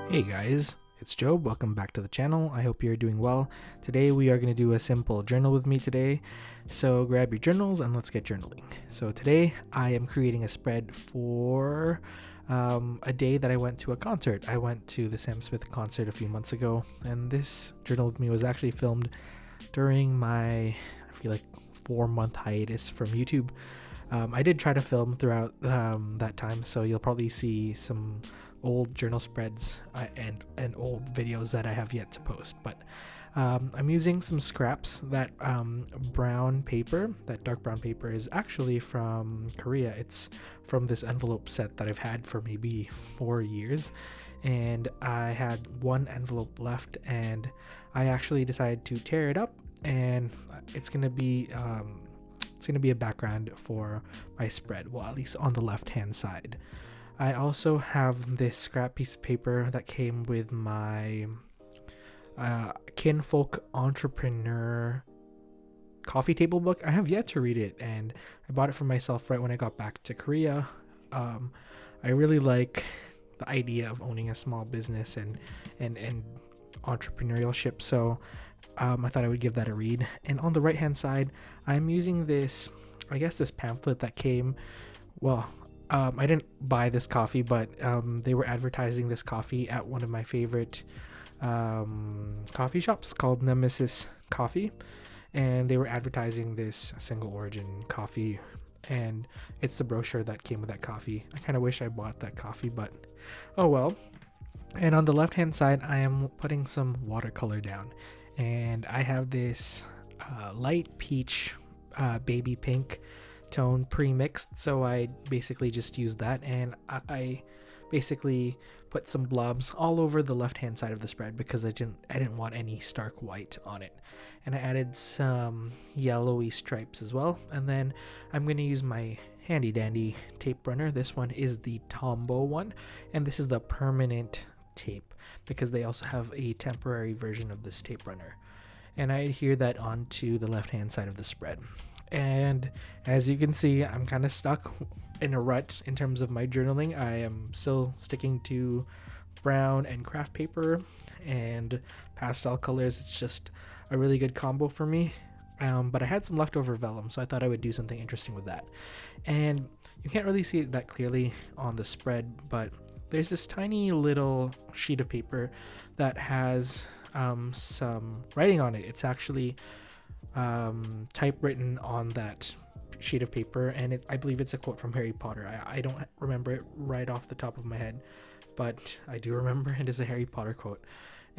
Hey guys, it's Joe. Welcome back to the channel. I hope you're doing well. Today we are going to do a simple journal with me today. So grab your journals and let's get journaling. So today I am creating a spread for a day that I went to a concert. I went to the Sam Smith concert a few months ago, and this journal with me was actually filmed during my, I feel like, 4-month hiatus from YouTube. I did try to film throughout that time, so you'll probably see some old journal spreads and old videos that I have yet to post. But I'm using some scraps. That brown paper, that dark brown paper, is actually from Korea. It's from this envelope set that I've had for maybe 4 years, and I had one envelope left, and I actually decided to tear it up, and it's gonna be a background for my spread, well, at least on the left hand side. I also have this scrap piece of paper that came with my Kinfolk Entrepreneur coffee table book. I have yet to read it, and I bought it for myself right when I got back to Korea. I really like the idea of owning a small business and entrepreneurship, so I thought I would give that a read. And on the right hand side, I'm using this pamphlet that came, I didn't buy this coffee, but they were advertising this coffee at one of my favorite coffee shops called Nemesis Coffee, and they were advertising this single origin coffee, and it's the brochure that came with that coffee. I kind of wish I bought that coffee, but oh well. And on the left hand side, I am putting some watercolor down, and I have this light peach baby pink tone pre-mixed, so I basically just used that, and I basically put some blobs all over the left hand side of the spread because I didn't want any stark white on it, and I added some yellowy stripes as well. And then I'm going to use my handy dandy tape runner. This one is the Tombow one, and this is the permanent tape because they also have a temporary version of this tape runner, and I adhere that onto the left hand side of the spread. And as you can see, I'm kind of stuck in a rut in terms of my journaling. I am still sticking to brown and craft paper and pastel colors. It's just a really good combo for me. But I had some leftover vellum, so I thought I would do something interesting with that. And you can't really see it that clearly on the spread, but there's this tiny little sheet of paper that has some writing on it. It's actually typewritten on that sheet of paper, and I believe it's a quote from Harry Potter. I don't remember it right off the top of my head, but I do remember it is a Harry Potter quote,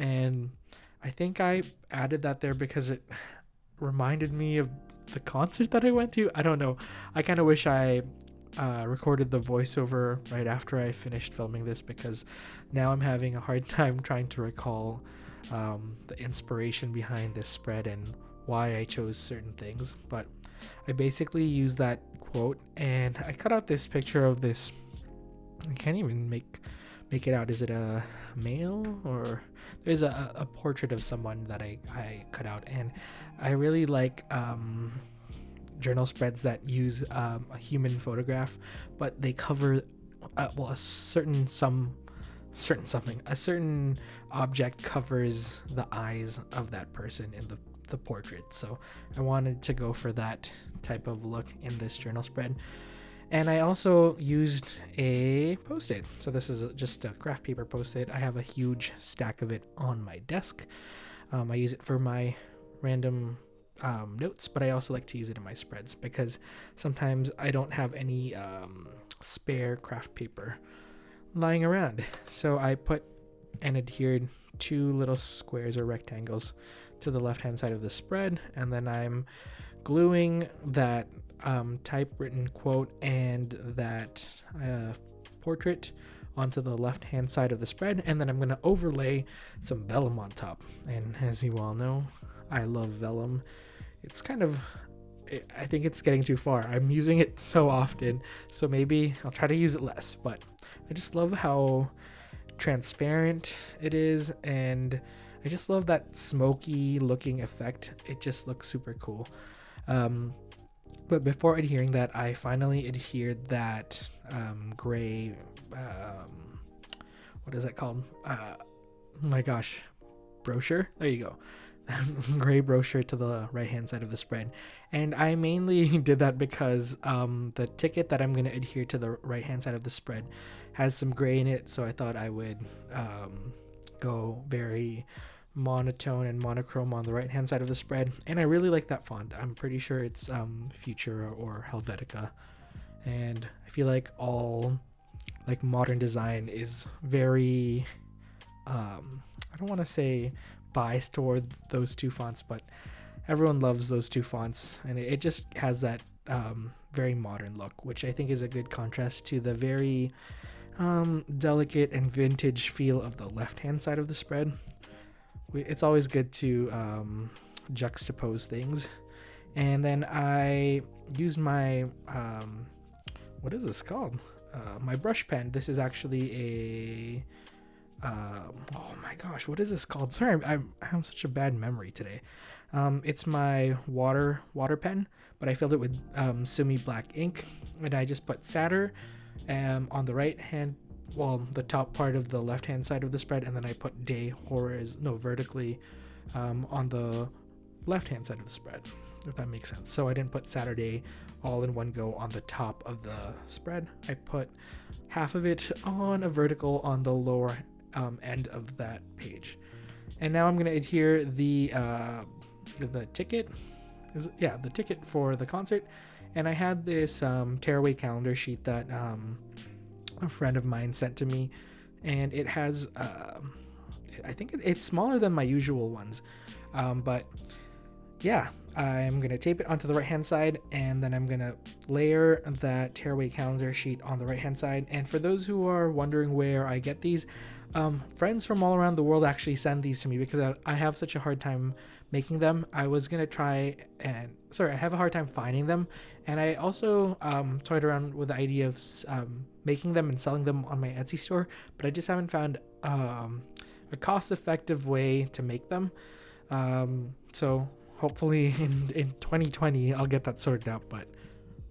and I think I added that there because it reminded me of the concert that I went to. I don't know. I kind of wish I recorded the voiceover right after I finished filming this, because now I'm having a hard time trying to recall the inspiration behind this spread and why I chose certain things. But I basically used that quote, and I cut out this picture of this, I can't even make it out. Is it a male, or there's a portrait of someone that I cut out. And I really like journal spreads that use a human photograph, but they cover a certain object covers the eyes of that person in the portrait. So I wanted to go for that type of look in this journal spread. And I also used a post-it. So this is just a craft paper post-it. I have a huge stack of it on my desk. I use it for my random notes, but I also like to use it in my spreads because sometimes I don't have any spare craft paper lying around. So I put and adhered 2 little squares or rectangles to the left hand side of the spread, and then I'm gluing that typewritten quote and that portrait onto the left hand side of the spread, and then I'm going to overlay some vellum on top. And as you all know, I love vellum. It's I think it's getting too far. I'm using it so often, so maybe I'll try to use it less, but I just love how transparent it is, and I just love that smoky looking effect. It just looks super cool. But before adhering that, I finally adhered that gray what is that called? My gosh, brochure. There you go. Gray brochure to the right hand side of the spread. And I mainly did that because the ticket that I'm going to adhere to the right hand side of the spread has some gray in it, so I thought I would go very monotone and monochrome on the right hand side of the spread. And I really like that font. I'm pretty sure it's Futura or Helvetica, and I feel like all like modern design is very I don't want to say biased toward those two fonts, but everyone loves those two fonts, and it just has that very modern look, which I think is a good contrast to the very delicate and vintage feel of the left hand side of the spread. It's always good to juxtapose things. And then I use my what is this called? My brush pen. This is actually a oh my gosh, what is this called? Sorry, I have such a bad memory today. It's my water pen, but I filled it with semi black ink, and I just put Satyr on the right hand, well, the top part of the left hand side of the spread, and then I put Day vertically on the left hand side of the spread, if that makes sense. So I didn't put Saturday all in one go on the top of the spread. I put half of it on a vertical on the lower end of that page. And now I'm going to adhere the ticket. The ticket for the concert. And I had this tearaway calendar sheet that a friend of mine sent to me, and it has I think it's smaller than my usual ones, but yeah, I'm gonna tape it onto the right hand side, and then I'm gonna layer that tearaway calendar sheet on the right hand side. And for those who are wondering where I get these, friends from all around the world actually send these to me because I have such a hard time making them. I have a hard time finding them, and I also toyed around with the idea of making them and selling them on my Etsy store, but I just haven't found a cost-effective way to make them. So hopefully in 2020 I'll get that sorted out, but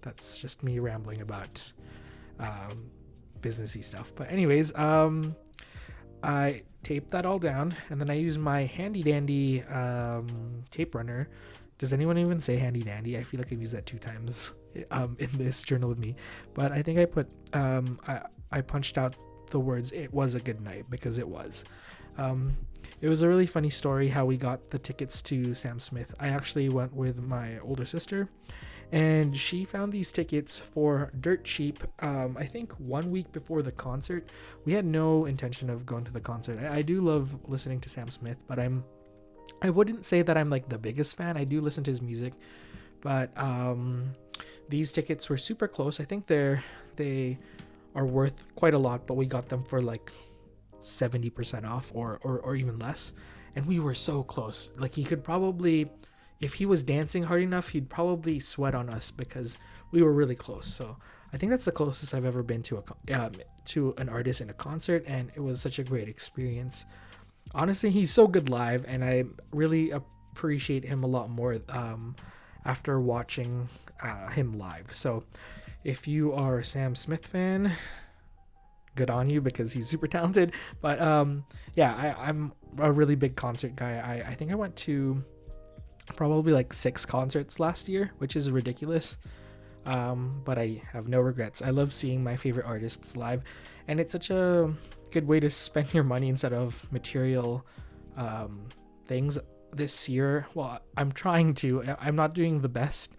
that's just me rambling about businessy stuff. But anyways, I tape that all down, and then I use my handy dandy tape runner. Does anyone even say handy dandy? I feel like I've used that 2 times in this journal with me, but I think I put I punched out the words "It was a good night" because it was. It was a really funny story how we got the tickets to Sam Smith. I actually went with my older sister, and she found these tickets for dirt cheap. I think 1 week before the concert. We had no intention of going to the concert. I do love listening to Sam Smith, but I wouldn't say that I'm like the biggest fan. I do listen to his music, but these tickets were super close. I think they are worth quite a lot, but we got them for like 70% off or even less, and we were so close. Like, he could probably, if he was dancing hard enough, he'd probably sweat on us because we were really close. So I think that's the closest I've ever been to an artist in a concert, and it was such a great experience. Honestly, he's so good live, and I really appreciate him a lot more after watching him live. So if you are a Sam Smith fan, good on you, because he's super talented. But yeah, I'm a really big concert guy. I think I went to probably like 6 concerts last year, which is ridiculous. But I have no regrets. I love seeing my favorite artists live, and it's such a good way to spend your money instead of material things this year. Well, I'm trying to. I'm not doing the best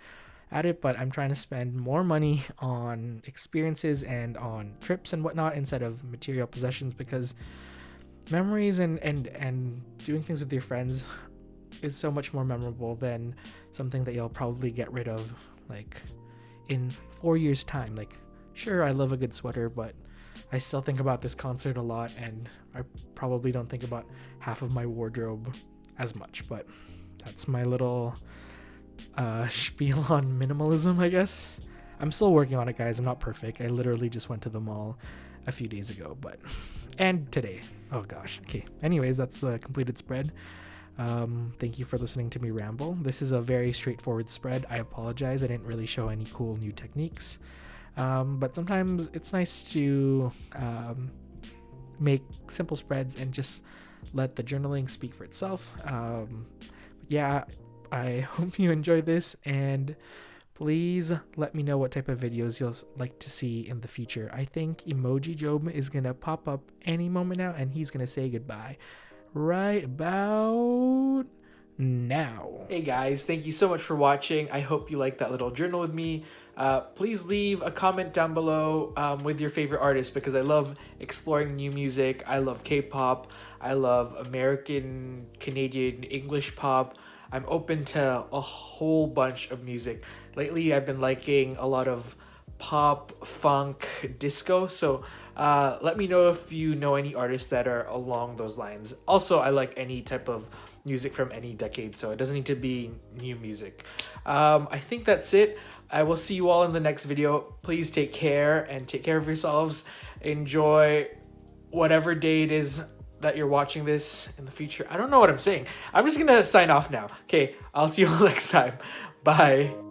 at it, but I'm trying to spend more money on experiences and on trips and whatnot instead of material possessions, because memories and doing things with your friends is so much more memorable than something that you'll probably get rid of like in 4 years time. Like, sure, I love a good sweater, but I still think about this concert a lot, and I probably don't think about half of my wardrobe as much. But that's my little spiel on minimalism, I guess. I'm still working on it, guys. I'm not perfect. I literally just went to the mall a few days ago, and today. Oh gosh. Okay. Anyways, that's the completed spread. Thank you for listening to me ramble. This is a very straightforward spread. I apologize. I didn't really show any cool new techniques. But sometimes it's nice to make simple spreads and just let the journaling speak for itself. Yeah, I hope you enjoy this, and please let me know what type of videos you'll like to see in the future. I think Emoji Job is gonna pop up any moment now, and he's gonna say goodbye right about now. Hey guys, thank you so much for watching. I hope you liked that little journal with me. Please leave a comment down below with your favorite artist, because I love exploring new music. I love K-pop. I love American, Canadian, English pop. I'm open to a whole bunch of music. Lately, I've been liking a lot of pop, funk, disco. So let me know if you know any artists that are along those lines. Also, I like any type of music from any decade, so it doesn't need to be new music. I think that's it. I will see you all in the next video. Please take care and take care of yourselves. Enjoy whatever day it is that you're watching this in the future. I don't know what I'm saying. I'm just gonna sign off now. Okay, I'll see you all next time. Bye.